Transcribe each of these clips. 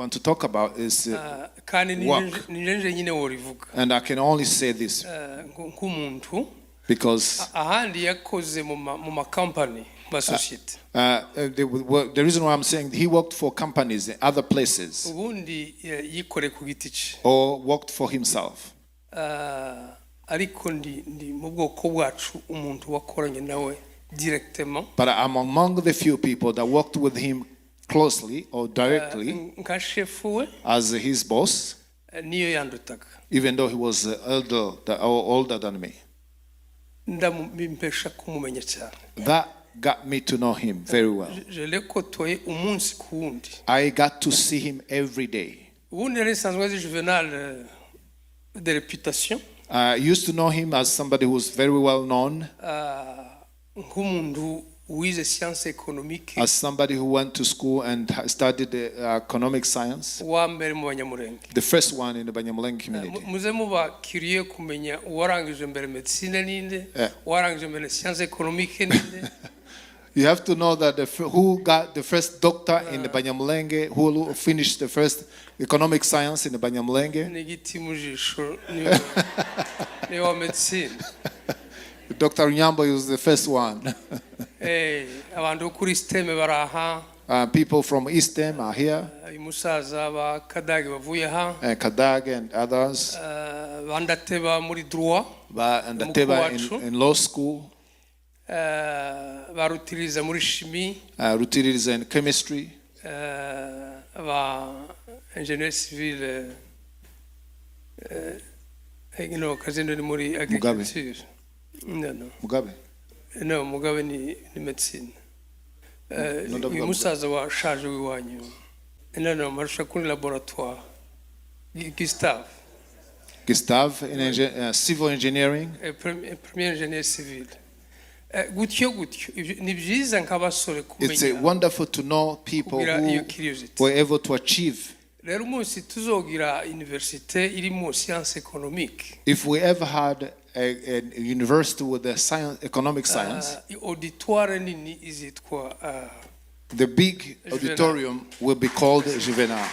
want to talk about is work. And I can only say this because the reason why I'm saying he worked for companies in other places or worked for himself. But I'm among the few people that worked with him closely or directly as his boss, even though he was older than me. That got me to know him very well. I got to see him every day. I used to know him as somebody who was very well known, as somebody who went to school and studied economic science, the first one in the Banyamulenge community. You have to know that who got the first doctor in the Banyamulenge, who finished the first economic science in the Banyamulenge. Dr. Nyambo was the first one. People from Eastem are here. Kadag and others. Vandateba in law school. Rutiliza in chemistry. Engineer civil. Mugabe. Mugabe? No, Mugabe ni medicine. Musaza wa charge w'iwanyu. No, marusha kuri laboratoire. Gustave in civil engineering. Premier engineer civil. It's wonderful to know people who were able to achieve. If we ever had a university with the science, economic science, the big auditorium will be called Juvenal.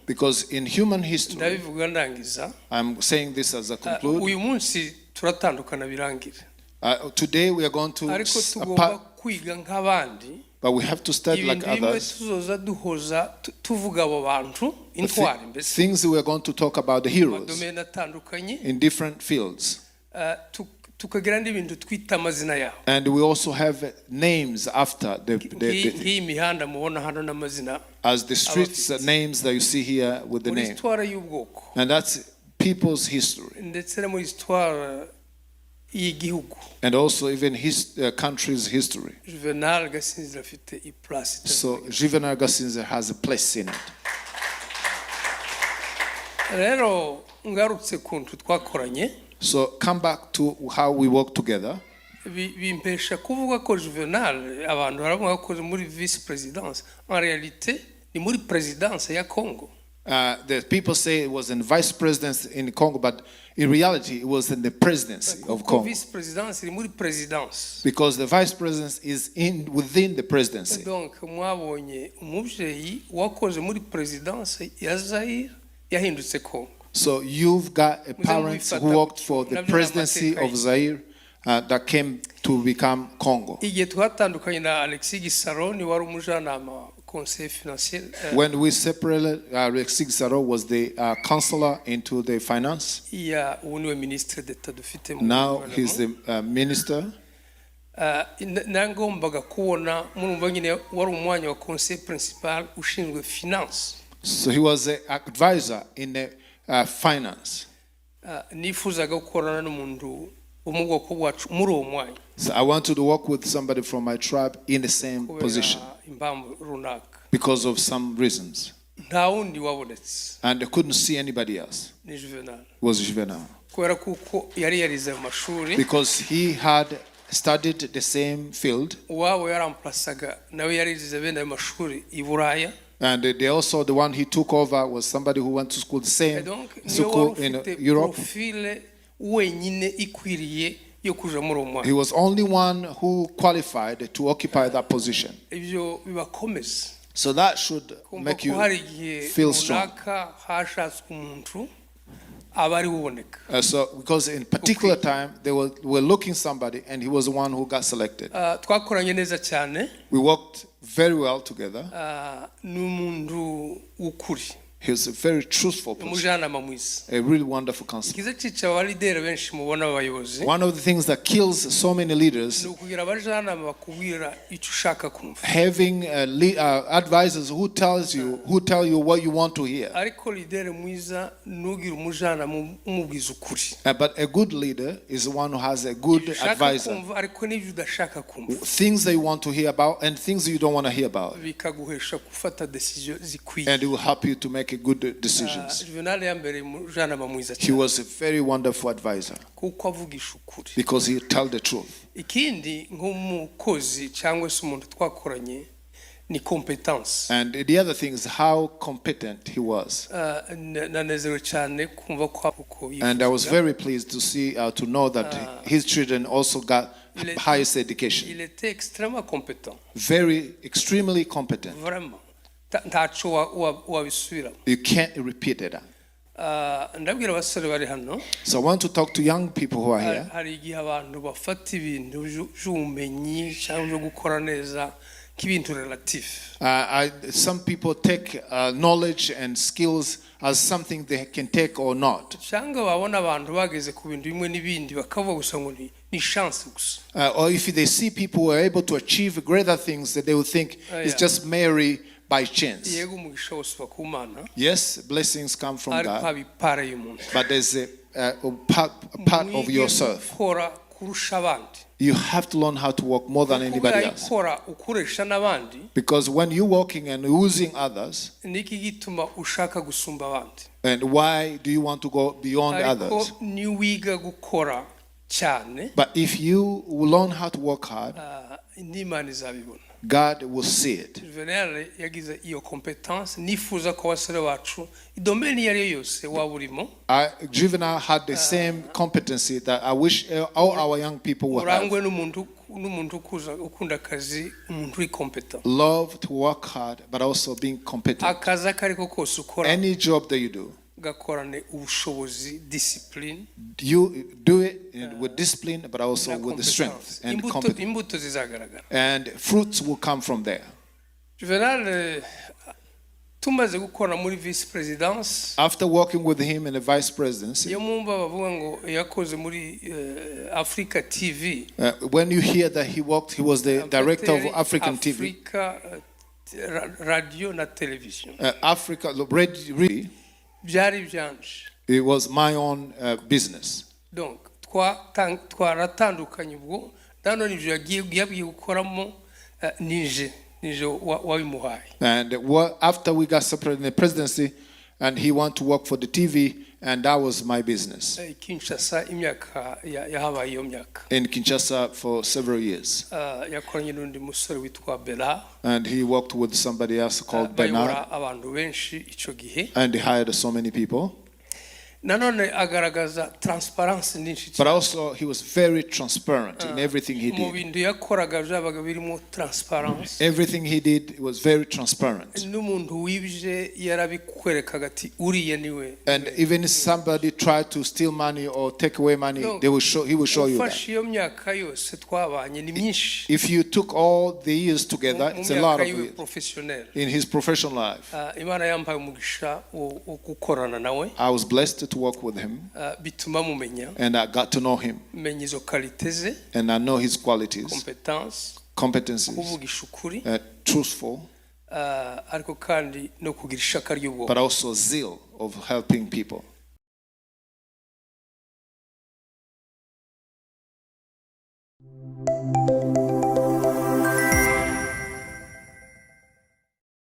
Because in human history, I'm saying this as a conclude, today we are going to apart, but we have to study like others. Things we are going to talk about the heroes in different fields. And we also have names after as the streets names that you see here with the name. And that's people's history. And also even his country's history. So Juvenal Gasinzira has a place in it. So come back to how we work together. Bimpesha kuvuga ko Juvenal abantu baravuga ko muri vice présidence en réalité ni muri présidence ya Congo. The people say it was in vice presidency in Congo, but in reality it was in the presidency of Congo. Vice présidence ni muri présidence. Because the vice presidency is within the presidency. Donc mwabonye umuvyeyi wakoze muri présidence ya Zaire yahindutse Congo. So you've got a parents who worked for the presidency of Zaire that came to become Congo. When we separated, Alexis Gisaro was the counselor into the finance. Now he's the minister. So he was the advisor in the finance. So I wanted to work with somebody from my tribe in the same position because of some reasons. And I couldn't see anybody else. It was Juvenal. Because he had studied the same field. And they also, the one he took over was somebody who went to school the same school in Europe. yo kuja muri uwo mwanya. He was only one who qualified to occupy that position. Ibyo bibakomeza. So that should make you feel strong. So because in particular time they were looking somebody and he was the one who got selected. We worked very well together. He was a very truthful person, a really wonderful counselor. One of the things that kills so many leaders, having advisors who tell you what you want to hear. But a good leader is the one who has a good advisor. Things that you want to hear about and things that you don't want to hear about. And it will help you to make good decisions. He was a very wonderful advisor because he told the truth. And the other thing is how competent he was. And I was very pleased to see, to know that his children also got highest education. Very, extremely competent. You can't repeat it. So I want to talk to young people who are here. Some people take knowledge and skills as something they can take or not. Or if they see people who are able to achieve greater things, that they will think it's just merely by chance. Yes, blessings come from God, but there's a part of yourself. You have to learn how to work more than anybody else. Because when you're working and using others, and why do you want to go beyond others? But if you learn how to work hard, God will see it. Juvenal had the same competency that I wish all our young people would have. Love to work hard, but also being competent. Any job that you do, you do it with discipline, but also with the strength and competence. And fruits will come from there. After working with him in the vice presidency, when you hear that he was the director of African TV, Africa Radio. It was my own business. And after we got separated in the presidency, and he wanted to work for the TV, and that was my business. In Kinshasa for several years. And he worked with somebody else called Bernard. And he hired so many people. But also he was very transparent in everything he did. Everything he did was very transparent. And even if somebody tried to steal money or take away money, he will show you that. If you took all the years together, it's a lot of years in his professional life. I was blessed to work with him, and I got to know him, and I know his qualities, competencies, truthful, but also zeal of helping people.